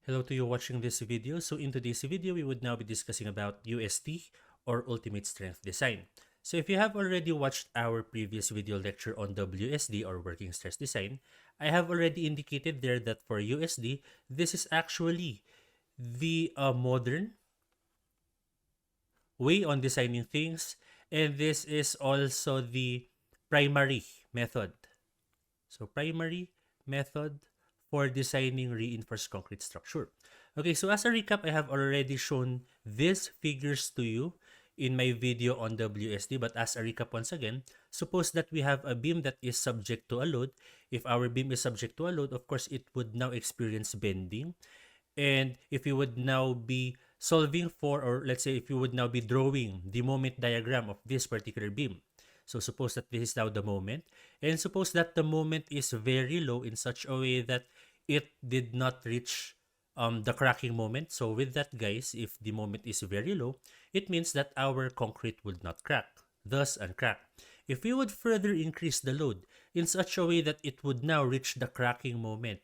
Hello to you watching this video. So in today's video, we would now be discussing about USD or Ultimate Strength Design. So if you have already watched our previous video lecture on WSD or Working Stress Design, I have already indicated there that for USD, this is actually the modern way on designing things, and this is also the primary method. So primary method for designing reinforced concrete structure. Okay, so as a recap, I have already shown these figures to you in my video on WSD, but as a recap once again, suppose that we have a beam that is subject to a load. If our beam is subject to a load, of course, it would now experience bending. And if you would now be solving for, or let's say if you would now be drawing the moment diagram of this particular beam. So suppose that this is now the moment, and suppose that the moment is very low in such a way that it did not reach the cracking moment. So with that, guys, if the moment is very low, it means that our concrete would not crack, thus uncrack. If we would further increase the load in such a way that it would now reach the cracking moment,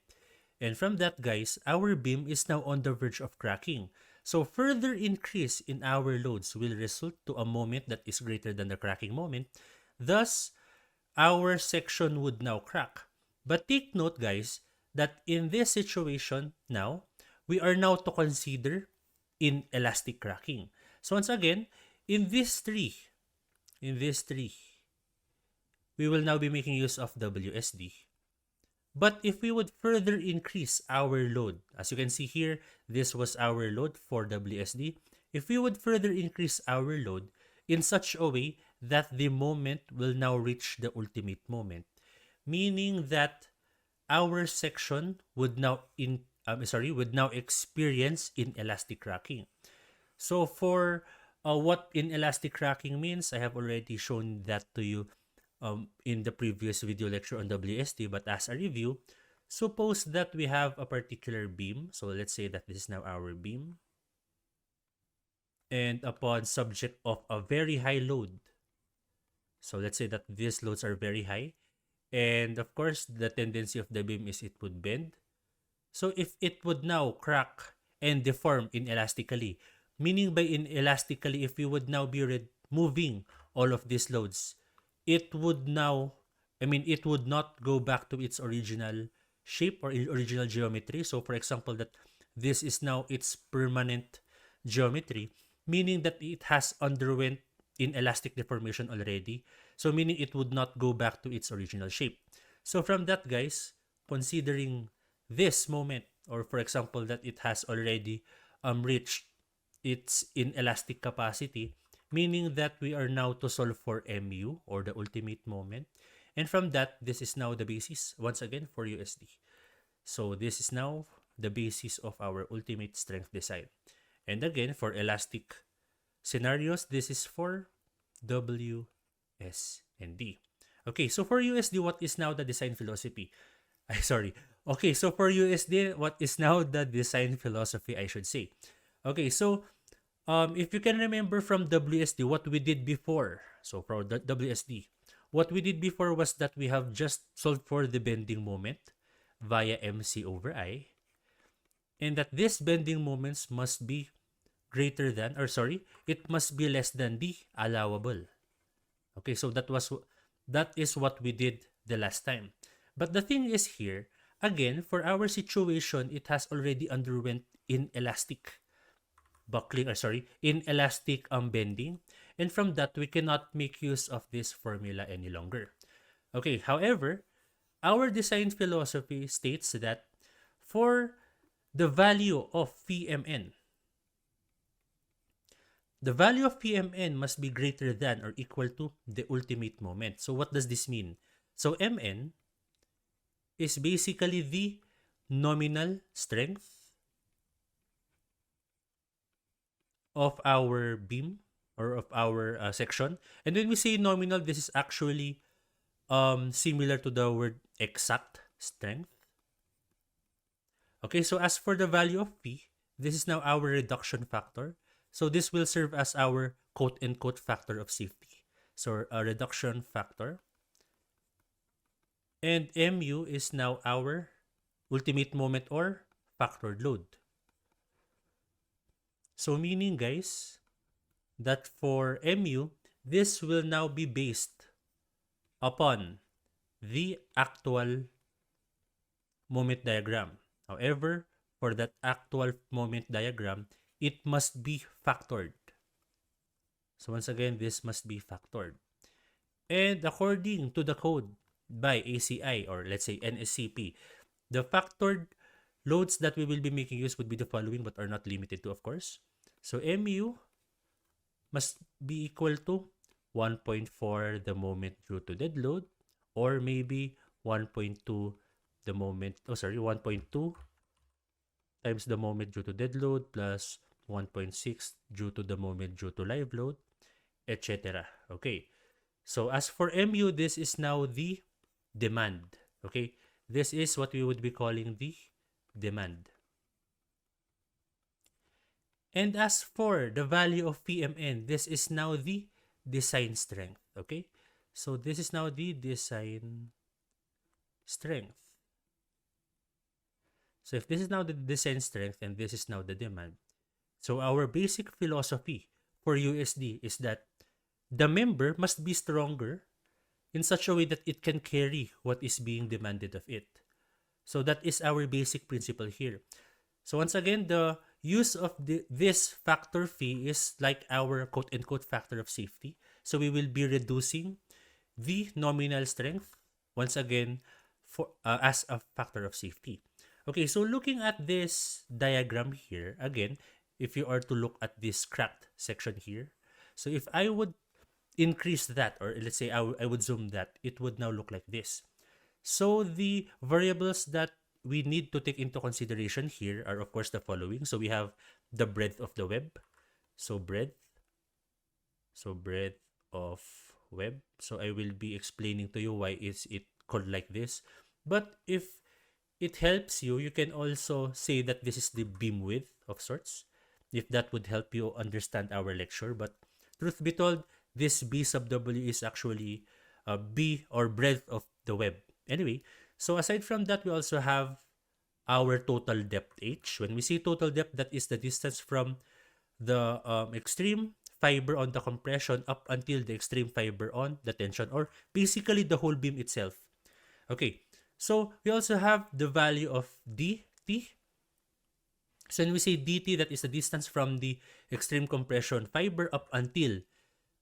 and from that, guys, our beam is now on the verge of cracking. So further increase in our loads will result to a moment that is greater than the cracking moment. Thus, our section would now crack. But take note, guys, that in this situation now, we are now to consider inelastic cracking. So once again, in this tree, we will now be making use of WSD. But if we would further increase our load, as you can see here, this was our load for WSD. If we would further increase our load in such a way that the moment will now reach the ultimate moment, meaning that our section would now experience inelastic cracking. So for what inelastic cracking means, I have already shown that to you in the previous video lecture on WSD, but as a review, suppose that we have a particular beam. So let's say that this is now our beam. And upon subject of a very high load, so let's say that these loads are very high, and of course, the tendency of the beam is it would bend. So if it would now crack and deform inelastically, meaning by inelastically, if we would now be removing all of these loads, it would now, it would not go back to its original shape or original geometry. So for example, that this is now its permanent geometry, meaning that it has underwent inelastic deformation already. So meaning it would not go back to its original shape. So from that, guys, considering this moment, or for example, that it has already reached its inelastic capacity, meaning that we are now to solve for MU, or the ultimate moment. And from that, this is now the basis, once again, for USD. So this is now the basis of our ultimate strength design. And again, for elastic scenarios, this is for W, S, and D. Okay, so for USD, what is now the design philosophy? Sorry. Okay, so for USD, what is now the design philosophy, I should say? Okay, so if you can remember from WSD, what we did before, so for the WSD, what we did before was that we have just solved for the bending moment via MC over I, and that these bending moments must be greater than, it must be less than the allowable. Okay, so that is what we did the last time. But the thing is here, again, for our situation, it has already underwent inelastic bending, and from that we cannot make use of this formula any longer. Okay, however, our design philosophy states that for the value of PMN, the value of PMN must be greater than or equal to the ultimate moment. So what does this mean? So MN is basically the nominal strength of our beam or of our section. And when we say nominal, this is actually similar to the word exact strength. Okay, so as for the value of P, this is now our reduction factor. So this will serve as our quote-unquote factor of safety. So a reduction factor. And MU is now our ultimate moment or factored load. So meaning, guys, that for MU, this will now be based upon the actual moment diagram. However, for that actual moment diagram, it must be factored. So once again, this must be factored. And according to the code by ACI, or let's say NSCP, the factored loads that we will be making use would be the following, but are not limited to, of course. So MU must be equal to 1.4 the moment due to dead load, or maybe 1.2 the moment, 1.2 times the moment due to dead load plus 1.6 due to the moment due to live load, etc. Okay. So as for MU, this is now the demand. Okay. This is what we would be calling the demand. And as for the value of PMN, this is now the design strength. Okay. So this is now the design strength. So if this is now the design strength and this is now the demand, so our basic philosophy for USD is that the member must be stronger in such a way that it can carry what is being demanded of it. So that is our basic principle here. So once again, the use of this factor phi is like our quote-unquote factor of safety. So we will be reducing the nominal strength once again for as a factor of safety. Okay, so looking at this diagram here, again, if you are to look at this cracked section here, so if I would increase that, or let's say I would zoom that, it would now look like this. So the variables that we need to take into consideration here are, of course, the following. So we have the breadth of the web. So breadth of web. So I will be explaining to you why is it called like this. But if it helps you, you can also say that this is the beam width of sorts, if that would help you understand our lecture. But truth be told, this B sub W is actually B or breadth of the web. Anyway, so aside from that, we also have our total depth H. When we say total depth, that is the distance from the extreme fiber on the compression up until the extreme fiber on the tension, or basically the whole beam itself. Okay, so we also have the value of dt. So when we say dt, that is the distance from the extreme compression fiber up until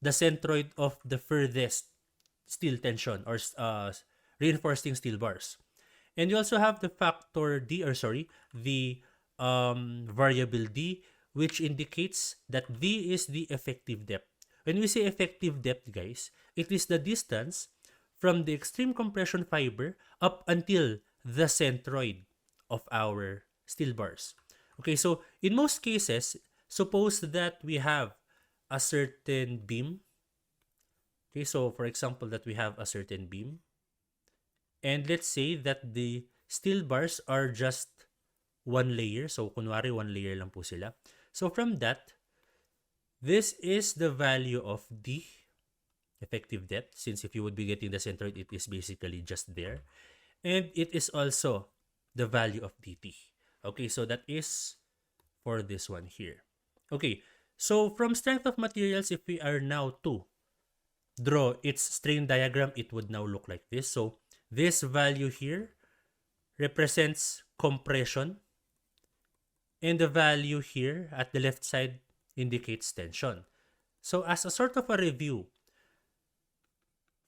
the centroid of the furthest steel tension, or reinforcing steel bars. And you also have the factor d, the variable d, which indicates that d is the effective depth. When we say effective depth, guys, it is the distance from the extreme compression fiber up until the centroid of our steel bars. Okay, so in most cases, suppose that we have a certain beam. Okay, so for example, that we have a certain beam. And let's say that the steel bars are just one layer. So, kunwari, one layer lang po sila. So, from that, this is the value of the effective depth. Since if you would be getting the centroid, it is basically just there. And it is also the value of dt. Okay, so that is for this one here. Okay, so from strength of materials, if we are now to draw its strain diagram, it would now look like this. So, this value here represents compression, and the value here at the left side indicates tension. So as a sort of a review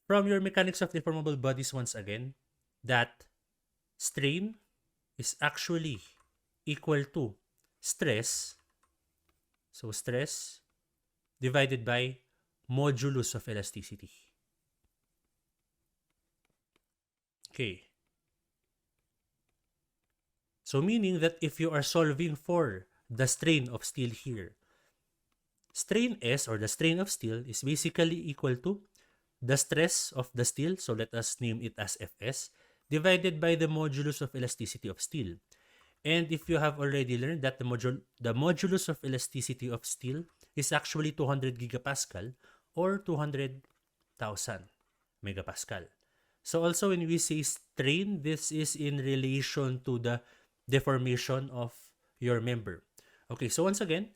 from your mechanics of deformable bodies, once again, that strain is actually equal to stress. So stress divided by modulus of elasticity. Okay. So meaning that if you are solving for the strain of steel here, strain S, or the strain of steel, is basically equal to the stress of the steel, so let us name it as Fs, divided by the modulus of elasticity of steel. And if you have already learned that the modulus of elasticity of steel is actually 200 gigapascal or 200,000 megapascal. So also when we say strain, this is in relation to the deformation of your member. Okay, so once again,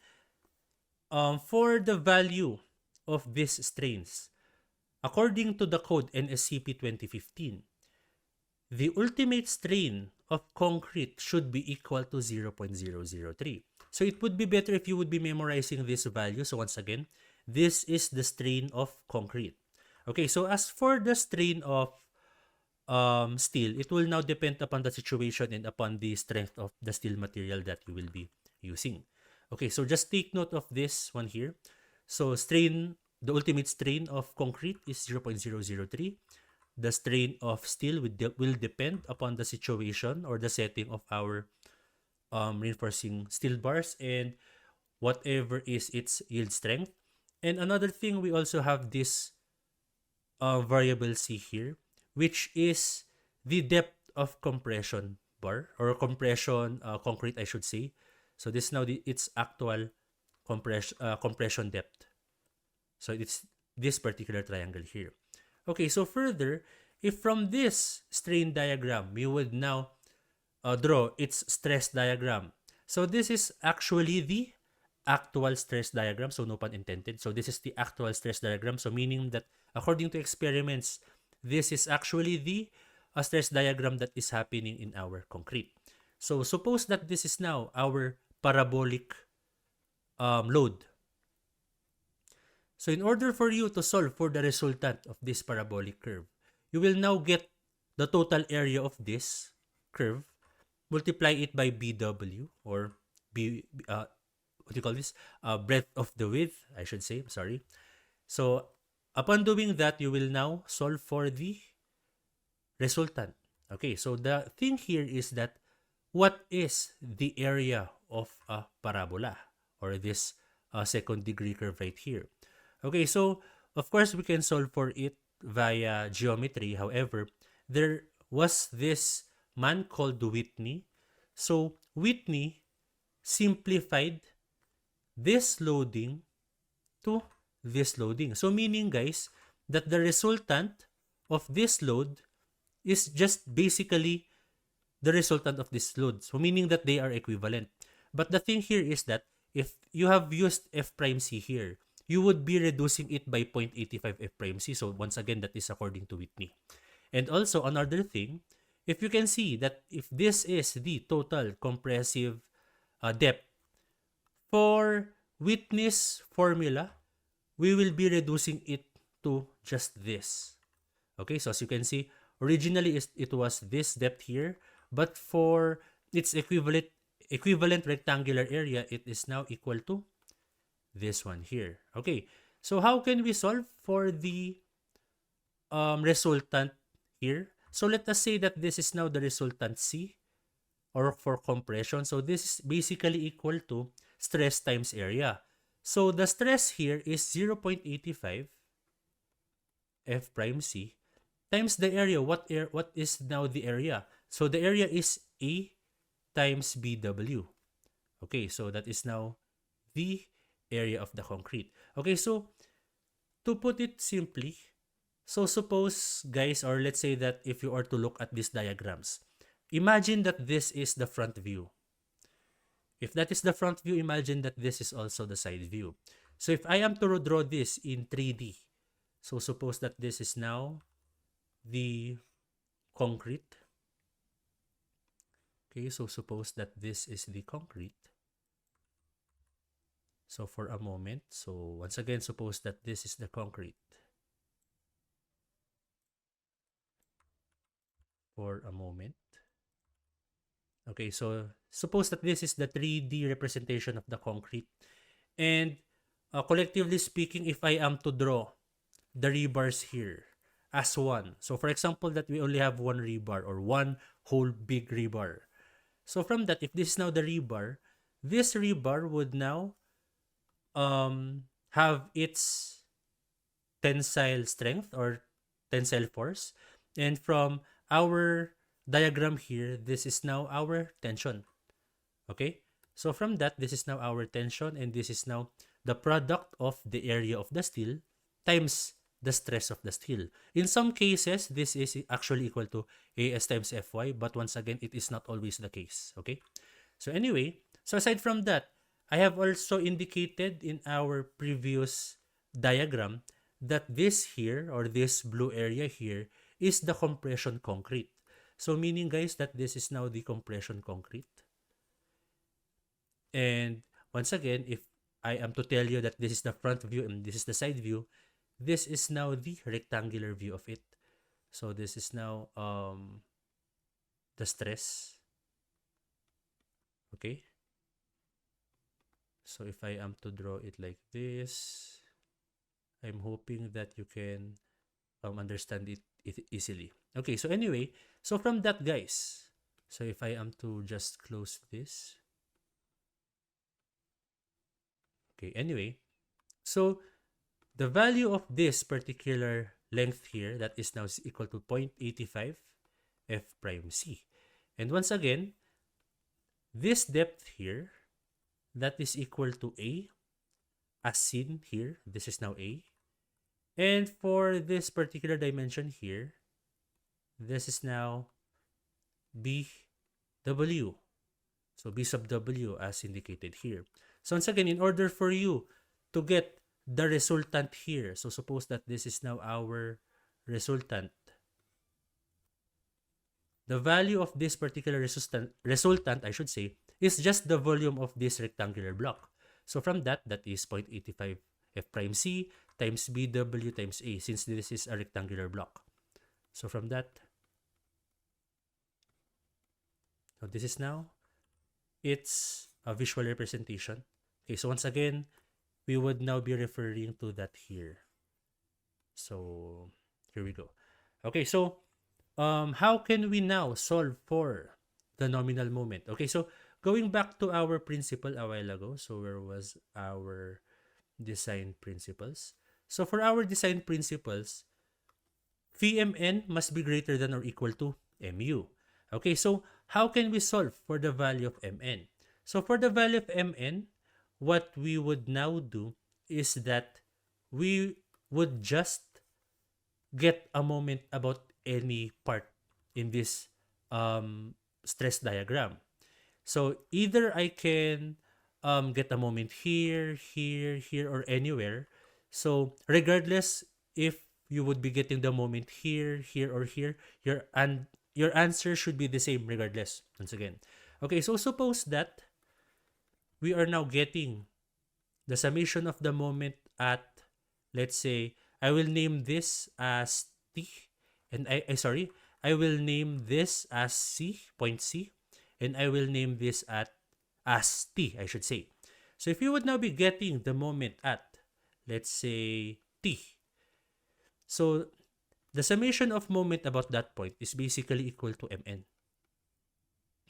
For the value of these strains, according to the code NSCP 2015, the ultimate strain of concrete should be equal to 0.003. So it would be better if you would be memorizing this value. So once again, this is the strain of concrete. Okay, so as for the strain of steel, it will now depend upon the situation and upon the strength of the steel material that you will be using. Okay, so just take note of this one here. So the ultimate strain of concrete is 0.003. The strain of steel will depend upon the situation or the setting of our reinforcing steel bars and whatever is its yield strength. And another thing, we also have this variable C here, which is the depth of compression bar or compression concrete, I should say. So this is now its actual compression depth. So it's this particular triangle here. Okay, so further, if from this strain diagram, we would now draw its stress diagram. So this is actually the actual stress diagram, so no pun intended. So this is the actual stress diagram. So meaning that according to experiments, this is actually the stress diagram that is happening in our concrete. So suppose that this is now our parabolic load. So in order for you to solve for the resultant of this parabolic curve, you will now get the total area of this curve, multiply it by BW or what do you call this? Breadth of the width, I should say. Sorry. So upon doing that, you will now solve for the resultant. Okay, so the thing here is that what is the area of a parabola or this second degree curve right here? Okay, so of course we can solve for it via geometry. However, there was this man called Whitney. So Whitney simplified this loading to this loading. So meaning, guys, that the resultant of this load is just basically the resultant of this load. So meaning that they are equivalent. But the thing here is that if you have used F prime C here, you would be reducing it by 0.85 F prime C. So once again, that is according to Whitney. And also another thing, if you can see that if this is the total compressive depth, for Whitney's formula, we will be reducing it to just this. Okay, so as you can see, originally it was this depth here, but for its equivalent rectangular area, it is now equal to this one here. Okay, so how can we solve for the resultant here? So let us say that this is now the resultant C or for compression. So this is basically equal to stress times area. So the stress here is 0.85 F prime C times the area. What is now the area? So the area is A times BW. Okay, so that is now the area of the concrete. Okay, so to put it simply, so suppose, guys, or let's say that if you are to look at these diagrams, imagine that this is the front view. If that is the front view, imagine that this is also the side view. So if I am to draw this in 3D, so suppose that this is now the concrete. Okay, so suppose that this is the concrete. So for a moment, so once again, suppose that this is the concrete. For a moment. Okay, so suppose that this is the 3D representation of the concrete. And collectively speaking, if I am to draw the rebars here as one. So for example, that we only have one rebar or one whole big rebar. So from that, if this is now the rebar, this rebar would now have its tensile strength or tensile force. And from our diagram here, this is now our tension. Okay? So from that, this is now our tension and this is now the product of the area of the steel times the stress of the steel. In some cases, this is actually equal to AS times FY, but once again, it is not always the case. Okay? So anyway, so aside from that, I have also indicated in our previous diagram that this here, or this blue area here, is the compression concrete. So meaning, guys, that this is now the compression concrete. And once again, if I am to tell you that this is the front view and this is the side view, this is now the rectangular view of it. So this is now the stress. Okay. So if I am to draw it like this, I'm hoping that you can understand it easily. Okay, so anyway, so from that, guys, so if I am to just close this. Okay, anyway, so the value of this particular length here, that is now equal to 0.85 f prime c. And once again, this depth here, that is equal to A, as seen here. This is now A. And for this particular dimension here, this is now BW. So B sub W as indicated here. So once again, in order for you to get the resultant here, so suppose that this is now our resultant. The value of this particular resultant, I should say, is just the volume of this rectangular block. So from that, that is 0.85 f prime c times BW times A, since this is a rectangular block. So from that, so this is now, it's a visual representation. Okay, so once again, we would now be referring to that here. So here we go. Okay, so how can we now solve for the nominal moment? Okay, so going back to our principle a while ago, so where was our design principles? So for our design principles, Vmn must be greater than or equal to mu. Okay, so how can we solve for the value of mn? So for the value of mn, what we would now do is that we would just get a moment about any part in this stress diagram. So either I can get a moment here, here, here, or anywhere. So regardless if you would be getting the moment here, here, or here, your answer should be the same regardless. Once again. Okay, so suppose that we are now getting the summation of the moment at, let's say, I will name this as T, and I will name this as C, point C, and I will name this as T, I should say. So if you would now be getting the moment at, let's say, T, so the summation of moment about that point is basically equal to Mn.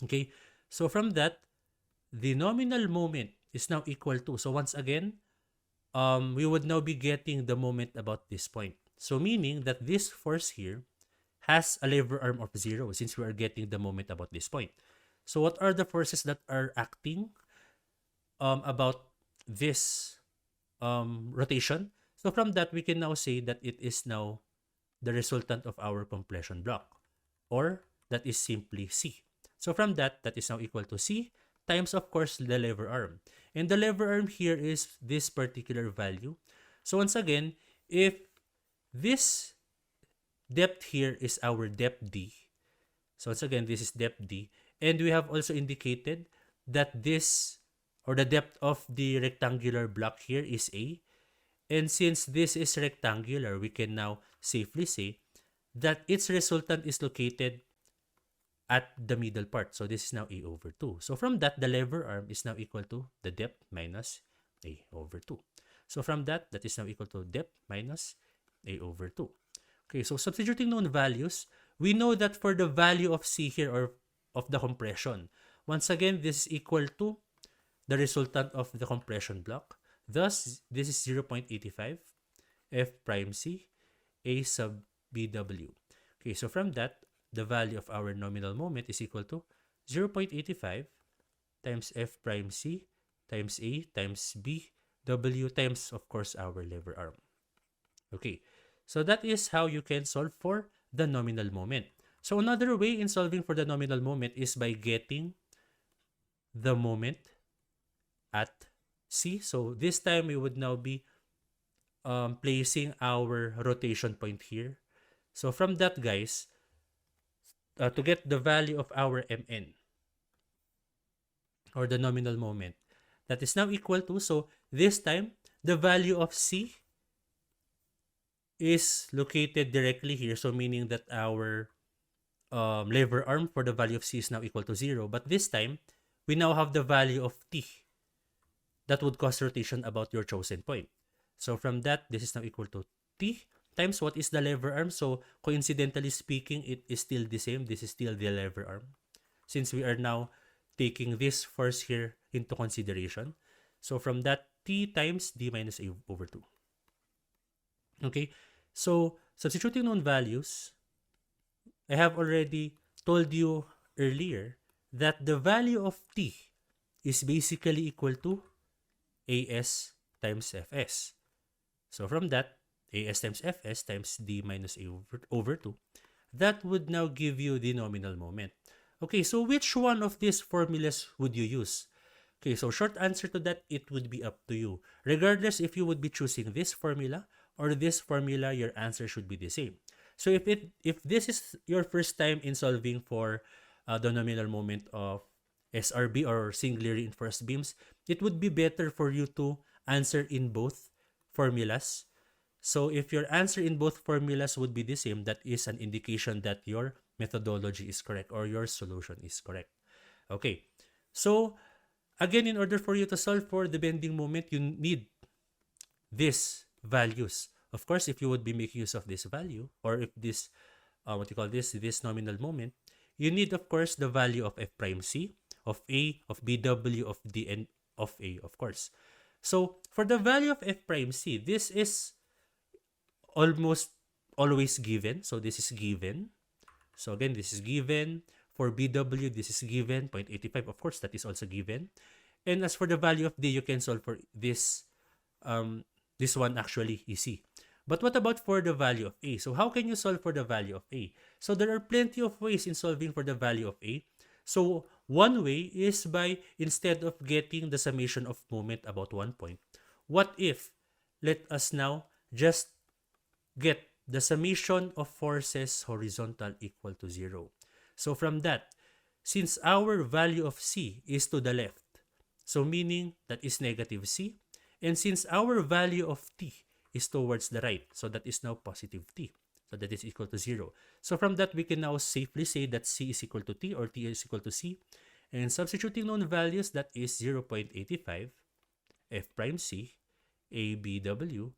Okay, so from that, the nominal moment is now equal to, so once again, we would now be getting the moment about this point. So meaning that this force here has a lever arm of 0 since we are getting the moment about this point. So what are the forces that are acting about this rotation? So from that, we can now say that it is now the resultant of our compression block, or that is simply C. So from that, that is now equal to C times, of course, the lever arm. And the lever arm here is this particular value. So once again, if this depth here is our depth D, so once again, this is depth D, and we have also indicated that this, or the depth of the rectangular block here is A, and since this is rectangular, we can now safely say that its resultant is located at the middle part. So this is now A over 2. So from that, the lever arm is now equal to the depth minus A over 2. So from that, that is now equal to depth minus A over 2. Okay, so substituting known values, we know that for the value of C here, or of the compression, once again, this is equal to the resultant of the compression block. Thus, this is 0.85 F prime C A sub BW. Okay, so from that, the value of our nominal moment is equal to 0.85 times F prime C times A times B W times, of course, our lever arm. Okay, so that is how you can solve for the nominal moment. So another way in solving for the nominal moment is by getting the moment at C. So this time we would now be placing our rotation point here. So from that, guys, to get the value of our Mn, or the nominal moment, that is now equal to, so this time, the value of C is located directly here. So meaning that our lever arm for the value of C is now equal to 0. But this time, we now have the value of T that would cause rotation about your chosen point. So from that, this is now equal to T times what is the lever arm. So coincidentally speaking, it is still the same. This is still the lever arm, since we are now taking this force here into consideration. So from that, T times D minus A over 2. Okay, so substituting known values, I have already told you earlier that the value of T is basically equal to AS times FS. So from that, AS times FS times D minus A over 2, that would now give you the nominal moment. Okay, so which one of these formulas would you use? Okay, so short answer to that, it would be up to you. Regardless if you would be choosing this formula or this formula, your answer should be the same. So if this is your first time in solving for the nominal moment of SRB or singly reinforced beams, it would be better for you to answer in both formulas. So if your answer in both formulas would be the same, that is an indication that your methodology is correct or your solution is correct. Okay, so again, in order for you to solve for the bending moment, you need these values. Of course, if you would be making use of this value, or if this, this nominal moment, you need, of course, the value of F prime C, of A, of BW, of D, and of A, of course. So, for the value of F prime C, this is almost always given. So, this is given. So, again, this is given. For BW, this is given, 0.85. Of course, that is also given. And as for the value of D, you can solve for this one actually easy. But what about for the value of A? So how can you solve for the value of A? So there are plenty of ways in solving for the value of A. So one way is by, instead of getting the summation of moment about 1 point, what if, let us now just get the summation of forces horizontal equal to 0. So from that, since our value of C is to the left, so meaning that is negative C, and since our value of T is towards the right, so that is now positive T. So that is equal to 0. So from that, we can now safely say that C is equal to T or T is equal to C. And substituting known values, that is 0.85 F prime C ABW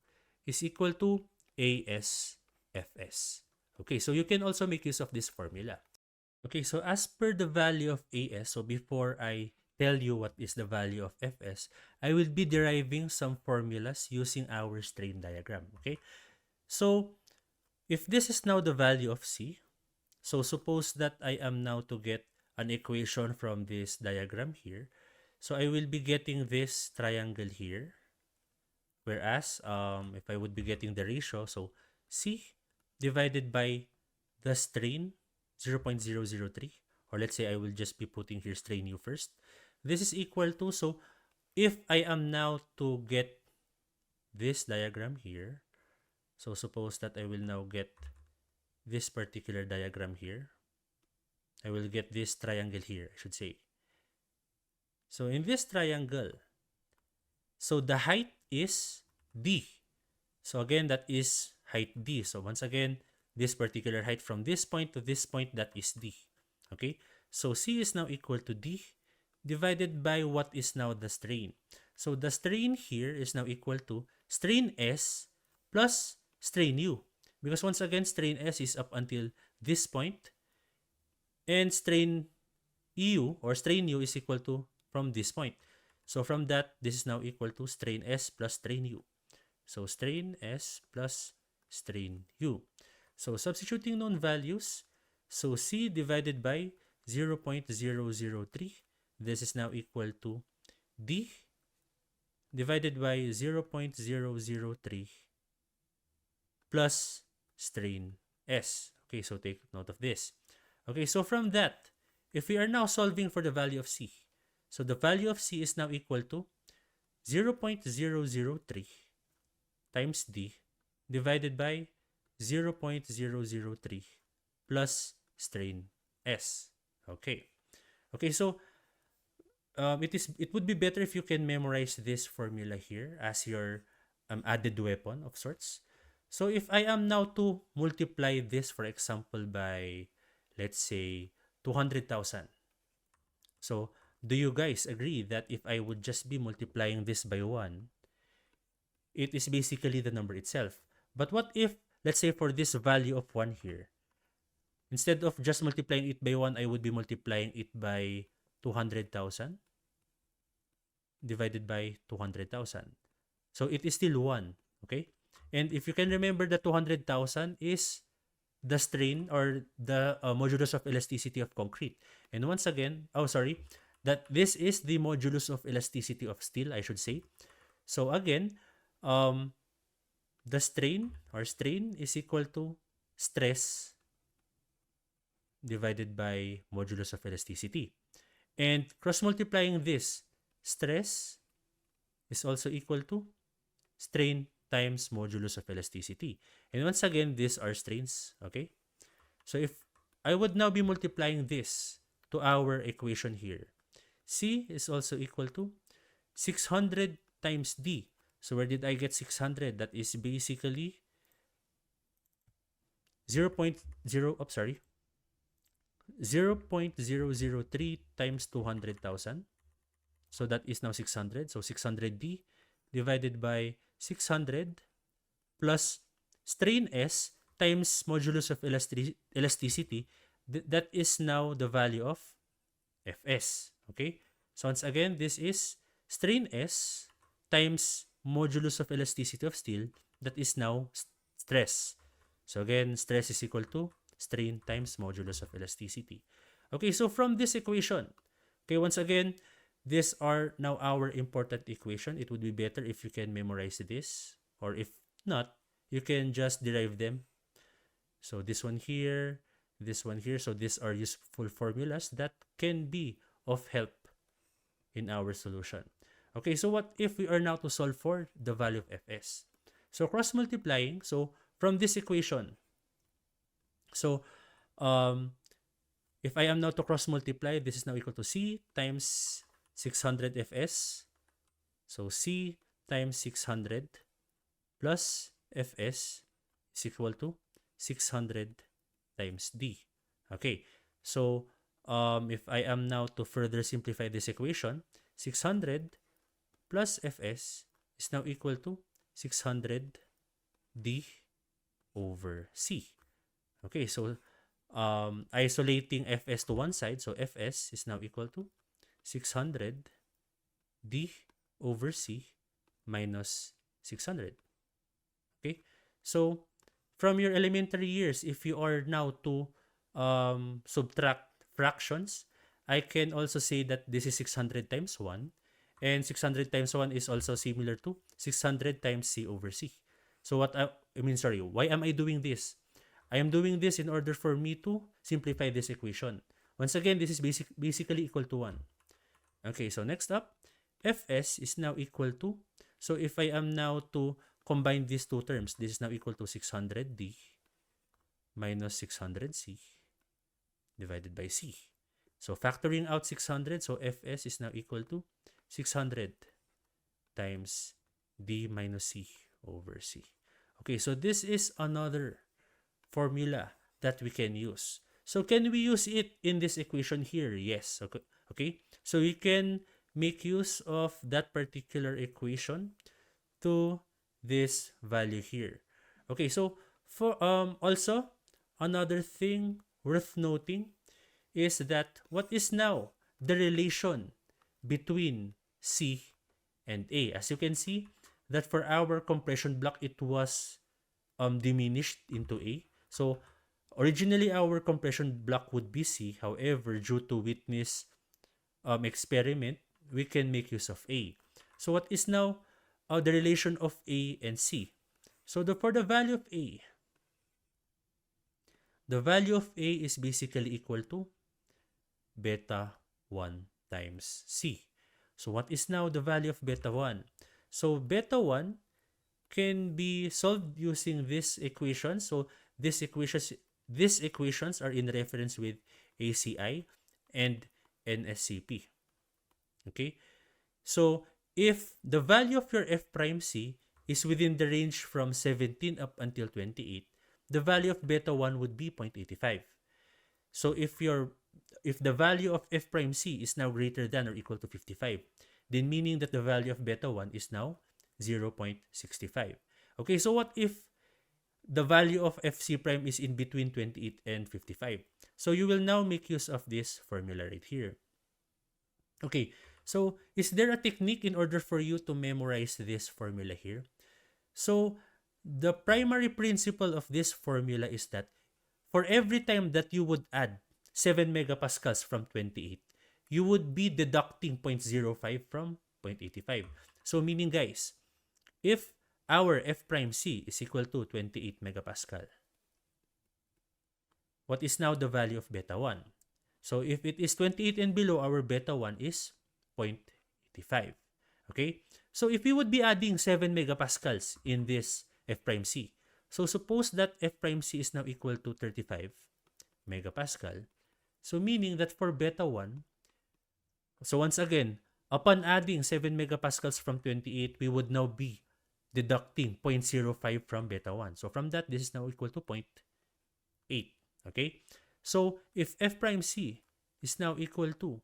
is equal to AS FS. Okay, so you can also make use of this formula. Okay, so as per the value of AS, so before I tell you what is the value of Fs, I will be deriving some formulas using our strain diagram. Okay, so if this is now the value of C, so suppose that I am now to get an equation from this diagram here. So I will be getting this triangle here. Whereas if I would be getting the ratio, so C divided by the strain 0.003, or let's say I will just be putting here strain U first. This is equal to, so if I am now to get this diagram here, so suppose that I will now get this particular diagram here. I will get this triangle here, I should say. So in this triangle, so the height is D. So again, that is height D. So once again, this particular height from this point to this point, that is D. Okay, so C is now equal to D divided by what is now the strain. So the strain here is now equal to strain S plus strain U. Because once again, strain S is up until this point. And strain EU or strain U is equal to from this point. So from that, this is now equal to strain S plus strain U. So strain S plus strain U. So substituting known values, so C divided by 0.003, this is now equal to D divided by 0.003 plus strain S. Okay, so take note of this. Okay, so from that, if we are now solving for the value of C, so the value of C is now equal to 0.003 times D divided by 0.003 plus strain S. Okay. Okay, so it would be better if you can memorize this formula here as your added weapon of sorts. So if I am now to multiply this, for example, by, let's say, 200,000. So do you guys agree that if I would just be multiplying this by 1, it is basically the number itself? But what if, let's say for this value of 1 here, instead of just multiplying it by 1, I would be multiplying it by 200,000 divided by 200,000. So it is still 1, okay? And if you can remember, the 200,000 is the strain or the modulus of elasticity of concrete. And once again, that this is the modulus of elasticity of steel, I should say. So again, the strain is equal to stress divided by modulus of elasticity. And cross-multiplying this, stress is also equal to strain times modulus of elasticity. And once again, these are strains, okay? So if I would now be multiplying this to our equation here, C is also equal to 600 times D. So where did I get 600? That is basically 0.003 times 200,000. So that is now 600. So 600D divided by 600 plus strain S times modulus of elasticity. That is now the value of Fs. Okay? So once again, this is strain S times modulus of elasticity of steel. That is now stress. So again, stress is equal to strain times modulus of elasticity. Okay, so from this equation, okay, once again, these are now our important equation. It would be better if you can memorize this, or if not, you can just derive them. So this one here, this one here. So these are useful formulas that can be of help in our solution. Okay, so what if we are now to solve for the value of Fs? So cross-multiplying, so from this equation, so if I am now to cross-multiply, this is now equal to C times 600 Fs. So C times 600 plus Fs is equal to 600 times D. Okay, so if I am now to further simplify this equation, 600 plus Fs is now equal to 600 D over C. Okay, so isolating Fs to one side, so Fs is now equal to 600 D over C minus 600. Okay, so from your elementary years, if you are now to subtract fractions, I can also say that this is 600 times 1, and 600 times 1 is also similar to 600 times C over C. So why am I doing this? I am doing this in order for me to simplify this equation. Once again, this is basically equal to 1. Okay, so next up, Fs is now equal to, so if I am now to combine these two terms, this is now equal to 600D minus 600C divided by C. So factoring out 600, so Fs is now equal to 600 times D minus C over C. Okay, so this is another formula that we can use. So can we use it in this equation here? Yes. Okay. So we can make use of that particular equation to this value here. Okay, so for also another thing worth noting is that what is now the relation between C and A? As you can see, that for our compression block, it was diminished into A. So originally our compression block would be C. However, due to witness experiment, we can make use of A. So what is now the relation of A and C? So for the value of A, the value of A is basically equal to beta 1 times C. So what is now the value of beta 1? So beta 1 can be solved using this equation. So these equations are in reference with ACI and NSCP. Okay? So if the value of your f prime c is within the range from 17 up until 28, the value of beta 1 would be 0.85. So if the value of f prime c is now greater than or equal to 55, then meaning that the value of beta 1 is now 0.65. Okay, so what if the value of fc prime is in between 28 and 55? So you will now make use of this formula right here. Okay, so is there a technique in order for you to memorize this formula here? So the primary principle of this formula is that for every time that you would add 7 megapascals from 28, you would be deducting 0.05 from 0.85. So meaning guys, if our f prime c is equal to 28 megapascal, what is now the value of beta 1? So if it is 28 and below, our beta 1 is 0.85. Okay? So if we would be adding 7 megapascals in this f prime c, so suppose that f prime c is now equal to 35 megapascal. So meaning that for beta 1, so once again, upon adding 7 megapascals from 28, we would now be deducting 0.05 from beta 1. So from that, this is now equal to 0.8. Okay? So if f prime c is now equal to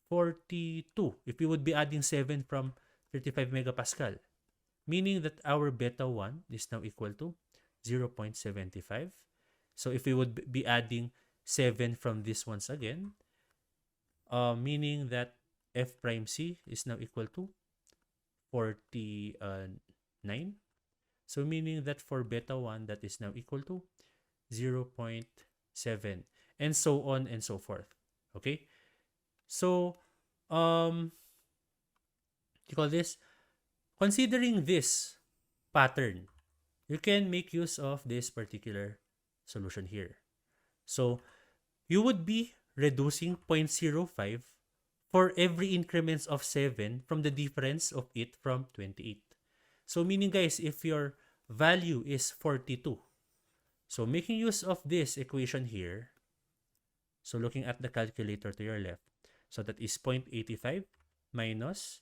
42, if we would be adding 7 from 35 megapascal, meaning that our beta 1 is now equal to 0.75. So if we would be adding 7 from this once again, meaning that f prime c is now equal to 49. So meaning that for beta 1, that is now equal to 0.7, and so on and so forth. Okay? So, you call this, considering this pattern, you can make use of this particular solution here. So, you would be reducing 0.05 for every increments of 7 from the difference of it from 28. So, meaning guys, if your value is 42, so making use of this equation here, so looking at the calculator to your left, so that is 0.85 minus,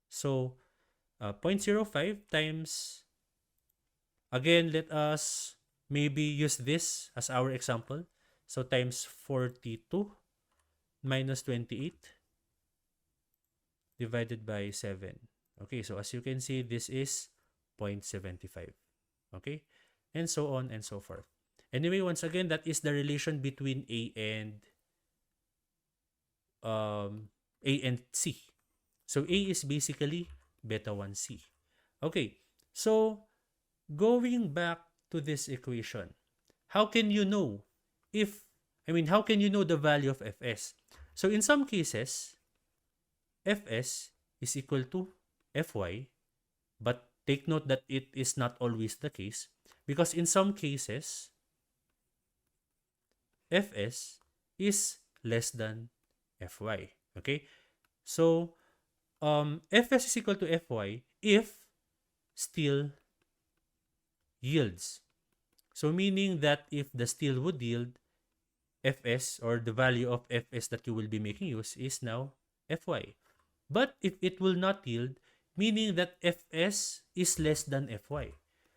so 0.05 times, again, let us maybe use this as our example. So times 42 minus 28 divided by 7. Okay, so as you can see, this is 0.75. Okay, and so on and so forth. Anyway, once again, that is the relation between A and C. So A is basically beta 1C. Okay, so going back to this equation, how can you know how can you know the value of Fs? So in some cases, Fs is equal to Fy, but take note that it is not always the case, because in some cases, Fs is less than Fy. Okay? So, Fs is equal to Fy if steel yields. So, meaning that if the steel would yield, Fs, or the value of Fs that you will be making use, is now Fy. But if it will not yield, meaning that Fs is less than Fy.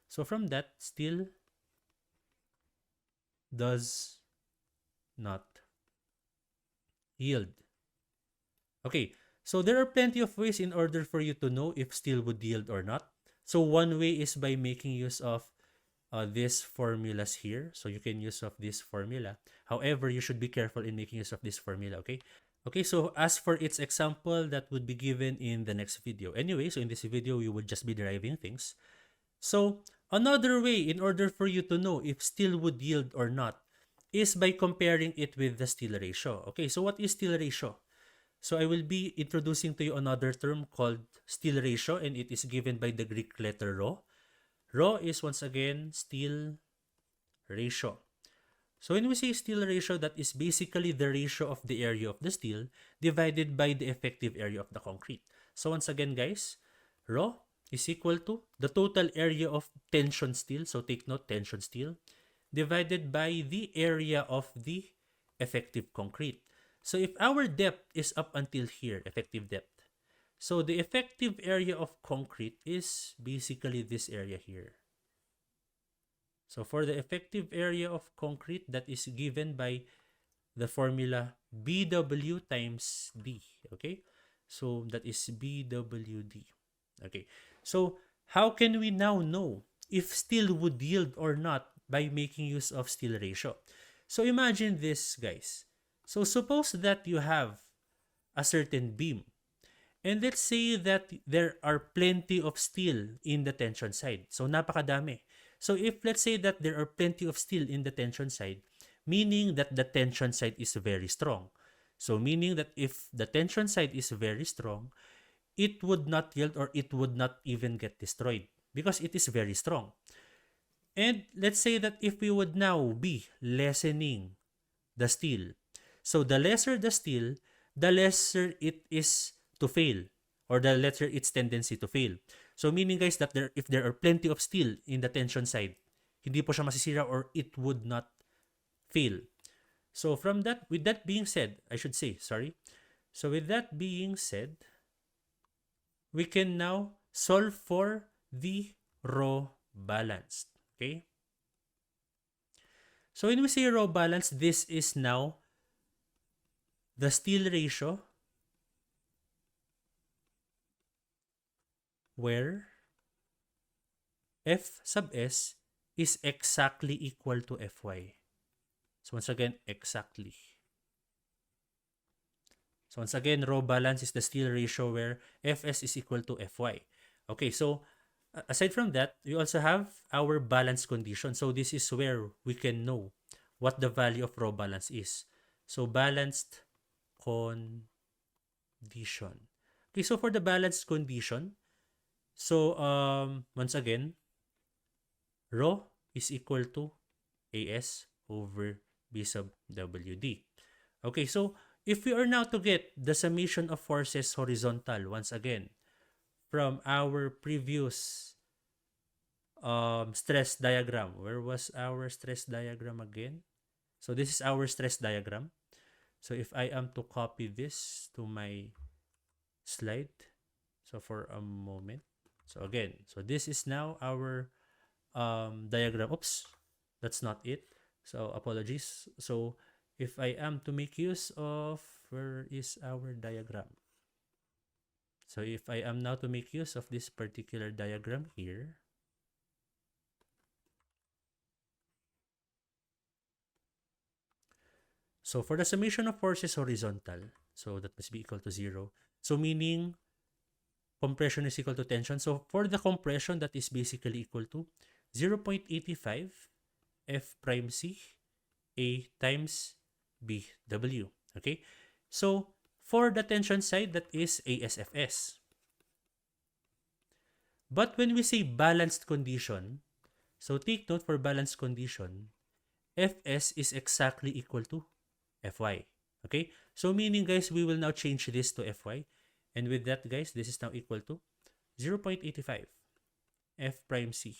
So, from that, steel does not yield. Okay, so there are plenty of ways in order for you to know if steel would yield or not. So one way is by making use of these formulas here. So you can use of this formula. However, you should be careful in making use of this formula, okay? Okay, so as for its example, that would be given in the next video. Anyway, so in this video, you would just be deriving things. So another way in order for you to know if steel would yield or not is by comparing it with the steel ratio. Okay, so what is steel ratio? So I will be introducing to you another term called steel ratio, and it is given by the Greek letter rho. Rho is once again steel ratio. So when we say steel ratio, that is basically the ratio of the area of the steel divided by the effective area of the concrete. So once again guys, rho is equal to the total area of tension steel, so take note, tension steel, divided by the area of the effective concrete. So if our depth is up until here, effective depth, so the effective area of concrete is basically this area here. So for the effective area of concrete, that is given by the formula BW times D. Okay? So that is BWD. Okay. So how can we now know if steel would yield or not by making use of steel ratio? So imagine this, guys. So suppose that you have a certain beam. And let's say that there are plenty of steel in the tension side. So napakadami. So if let's say that there are plenty of steel in the tension side, meaning that the tension side is very strong. So meaning that if the tension side is very strong, it would not yield or it would not even get destroyed because it is very strong. And let's say that if we would now be lessening the steel, so the lesser the steel, the lesser it is to fail, or the lesser its tendency to fail. So meaning guys that if there are plenty of steel in the tension side, hindi po siya masisira or it would not fail. So from that, with that being said, I should say, sorry. So with that being said, we can now solve for the raw balance. Okay? So when we say raw balance, this is now the steel ratio where F sub S is exactly equal to Fy. So once again, exactly. So once again, raw balance is the steel ratio where Fs is equal to Fy. Okay, so aside from that, we also have our balance condition. So this is where we can know what the value of raw balance is. So balanced condition. Okay, so for the balanced condition, so once again, rho is equal to AS over B sub WD. Okay, so if we are now to get the summation of forces horizontal, once again, from our previous stress diagram. Where was our stress diagram again? So this is our stress diagram. So if I am to copy this to my slide, so for a moment. So again, so this is now our diagram. Oops, that's not it. So apologies. So if I am to make use of, where is our diagram? So if I am now to make use of this particular diagram here, so for the summation of forces horizontal, so that must be equal to 0. So meaning compression is equal to tension. So for the compression, that is basically equal to 0.85 F prime C A times BW. Okay? So for the tension side, that is ASFS. But when we say balanced condition, so take note for balanced condition, Fs is exactly equal to Fy. Okay? So meaning guys, we will now change this to Fy. And with that guys, this is now equal to 0.85 F prime C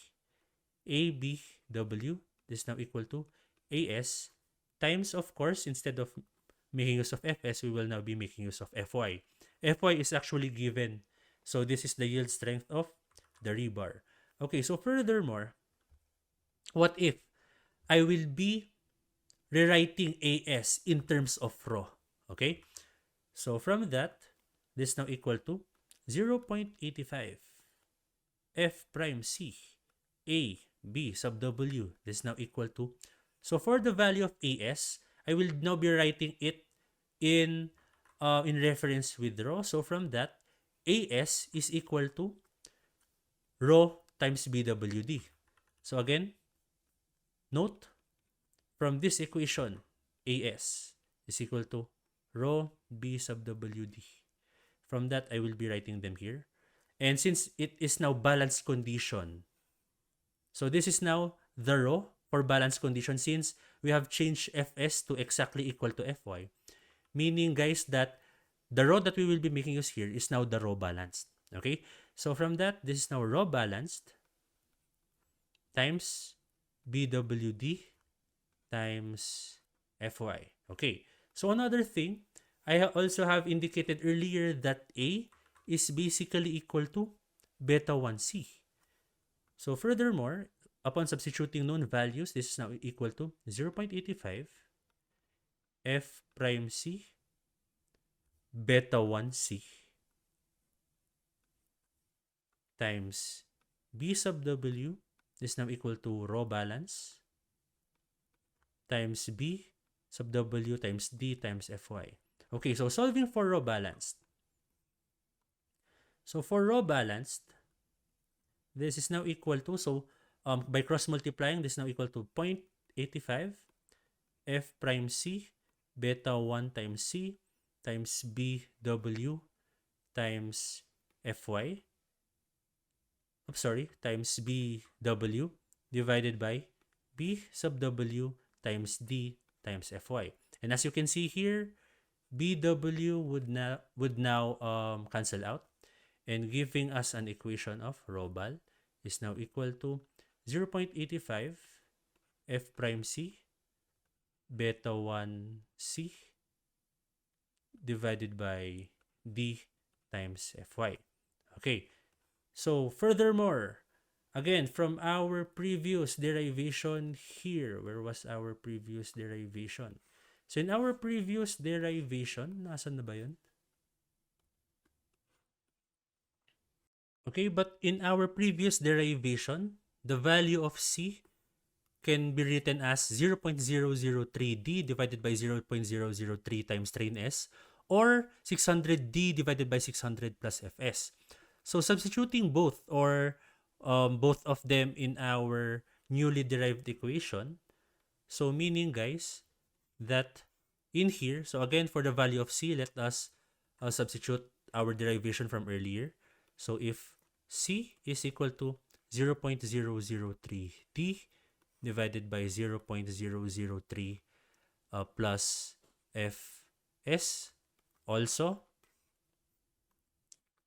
ABW. This is now equal to AS times, of course, instead of making use of Fs, we will now be making use of Fy. Fy is actually given. So this is the yield strength of the rebar. Okay, so furthermore, what if I will be rewriting AS in terms of rho? Okay, so from that, this is now equal to 0.85 F prime C A B sub W. This is now equal to, so for the value of AS, I will now be writing it in reference with rho. So from that, AS is equal to rho times BWD. So again, note from this equation, AS is equal to rho B sub WD. From that, I will be writing them here. And since it is now balanced condition, so this is now the rho for balanced condition since we have changed Fs to exactly equal to Fy. Meaning guys that the rho that we will be making use here is now the rho balanced. Okay? So from that, this is now raw balanced times BWD times FY. Okay. So another thing, I also have indicated earlier that A is basically equal to beta 1C. So furthermore, upon substituting known values, this is now equal to 0.85 F prime C beta 1C times B sub W is now equal to raw balance times B sub W times D times Fy. Okay, so solving for raw balanced. So for raw balanced, this is now equal to, so by cross multiplying, this is now equal to 0.85 F prime C beta 1 times C times BW times Fy. Times BW divided by B sub W times D times Fy. And as you can see here, BW would now cancel out, and giving us an equation of rho bal is now equal to 0.85 F prime C beta 1 C divided by D times Fy. Okay. So furthermore, again, from our previous derivation here, where was our previous derivation? So in our previous derivation, nasan na ba yun? Okay, but in our previous derivation, the value of C can be written as 0.003D divided by 0.003 times strain S, or 600D divided by 600 plus Fs. So substituting both, or both of them in our newly derived equation, so meaning guys that in here, so again for the value of C, let us substitute our derivation from earlier. So if C is equal to 0.003D divided by 0.003 plus Fs, also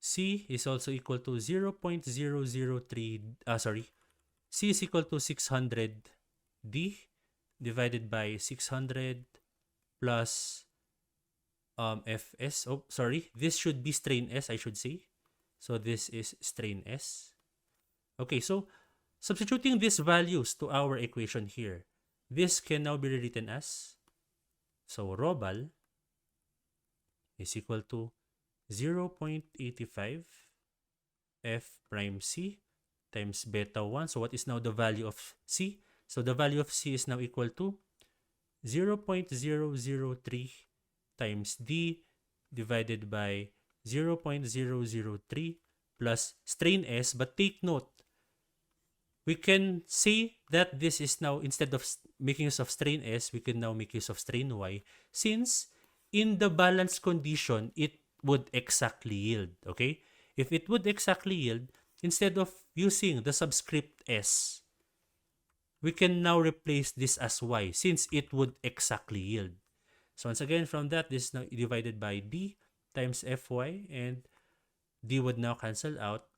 C is also equal to 0.003, C is equal to 600D divided by 600 plus Fs. Oh, sorry. This should be strain S, I should say. So this is strain S. Okay, so substituting these values to our equation here, this can now be rewritten as, so rho bal is equal to 0.85 F prime C times beta 1. So what is now the value of C? So the value of C is now equal to 0.003 times D divided by 0.003 plus strain S. But take note, we can say that this is now, instead of making use of strain S, we can now make use of strain Y, since in the balance condition, it would exactly yield, okay? If it would exactly yield, instead of using the subscript S, we can now replace this as Y, since it would exactly yield. So once again, from that, this is now divided by D times Fy, and D would now cancel out.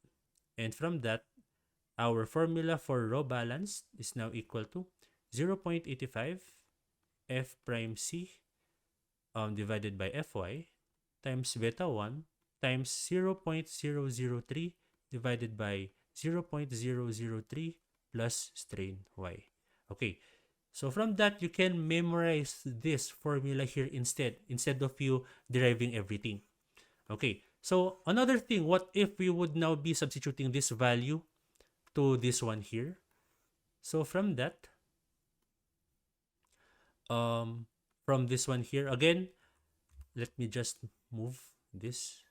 And from that, our formula for rho balance is now equal to 0.85 F prime C divided by Fy times beta 1 times 0.003 divided by 0.003 plus strain Y. Okay, so from that, you can memorize this formula here instead of you deriving everything. Okay, so another thing, what if we would now be substituting this value to this one here? So from that, from this one here, again, let me just move this.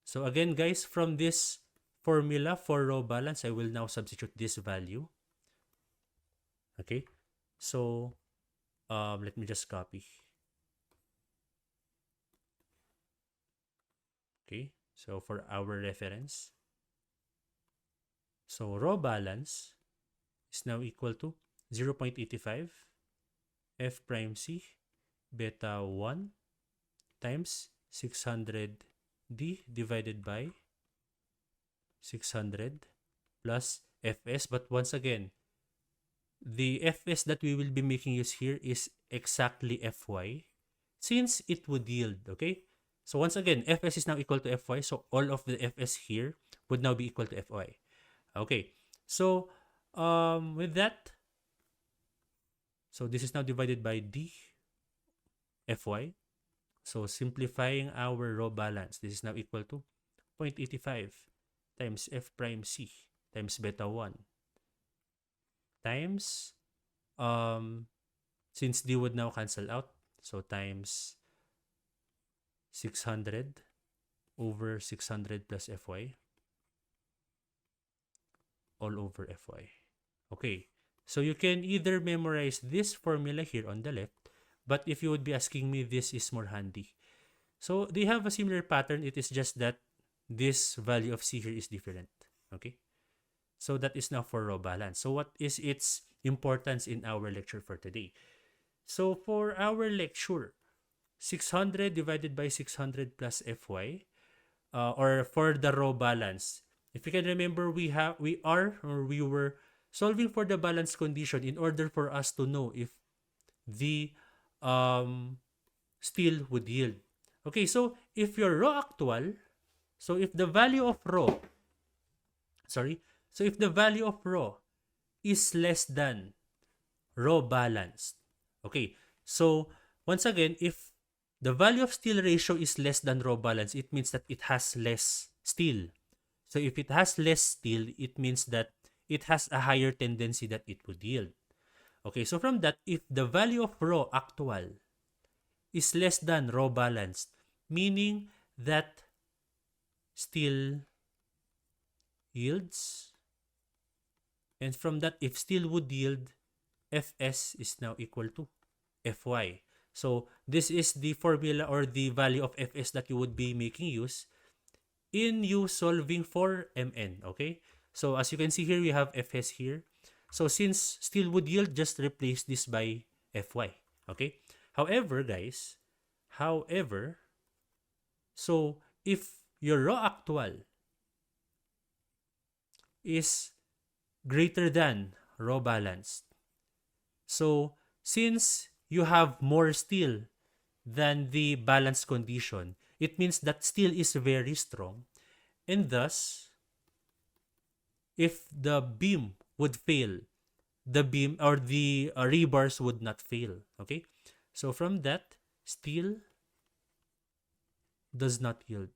So again, guys, from this formula for rho balance, I will now substitute this value. Okay, so let me just copy. Okay, so for our reference, so rho balance is now equal to 0.85 F prime C beta 1 times 600D divided by 600 plus Fs. But once again, the Fs that we will be making use here is exactly Fy since it would yield, okay? So once again, Fs is now equal to Fy, so all of the Fs here would now be equal to Fy. Okay, so with that, so this is now divided by d Fy. So simplifying our row balance, this is now equal to 0.85 times F prime C times beta 1 times, since d would now cancel out, so times 600 over 600 plus Fy all over Fy. Okay, so you can either memorize this formula here on the left, but if you would be asking me, this is more handy. So they have a similar pattern. It is just that this value of C here is different. Okay, so that is now for row balance. So what is its importance in our lecture for today? So for our lecture, 600 divided by 600 plus Fy, or for the row balance. If you can remember, we were solving for the balance condition in order for us to know if the steel would yield. Okay, so if your row actual, so if the value of row, so if the value of row is less than row balanced, okay, so once again, if the value of steel ratio is less than row balance, it means that it has less steel. So if it has less steel, it means that it has a higher tendency that it would yield. Okay, so from that, if the value of row actual is less than row balanced, meaning that steel yields, and from that, if steel would yield, Fs is now equal to Fy. So this is the formula or the value of Fs that you would be making use in you solving for Mn, okay? So as you can see here, we have Fs here. So since steel would yield, just replace this by Fy, okay? However, guys, so if your row actual is greater than row balanced, so since you have more steel than the balanced condition, it means that steel is very strong, and thus, if the beam would fail, the beam or the rebars would not fail. Okay, so from that, steel does not yield.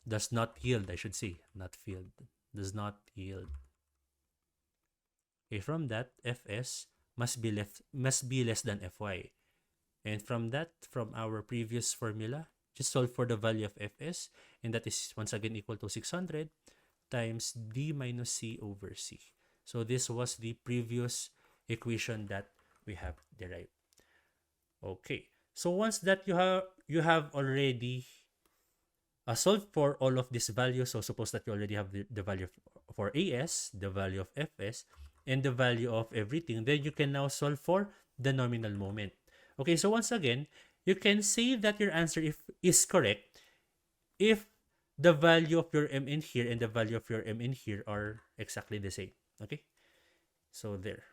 Does not yield, I should say, not failed. Does not yield. Okay, from that, Fs must be less than Fy. And from that, from our previous formula, just solve for the value of Fs, and that is once again equal to 600 times d minus c over c. So this was the previous equation that we have derived. Okay, so once that you have already solved for all of these values, so suppose that you already have the value for As, the value of Fs, and the value of everything, then you can now solve for the nominal moment. Okay, so once again, you can say that your answer is correct if the value of your Mn here and the value of your Mn here are exactly the same. Okay, so there.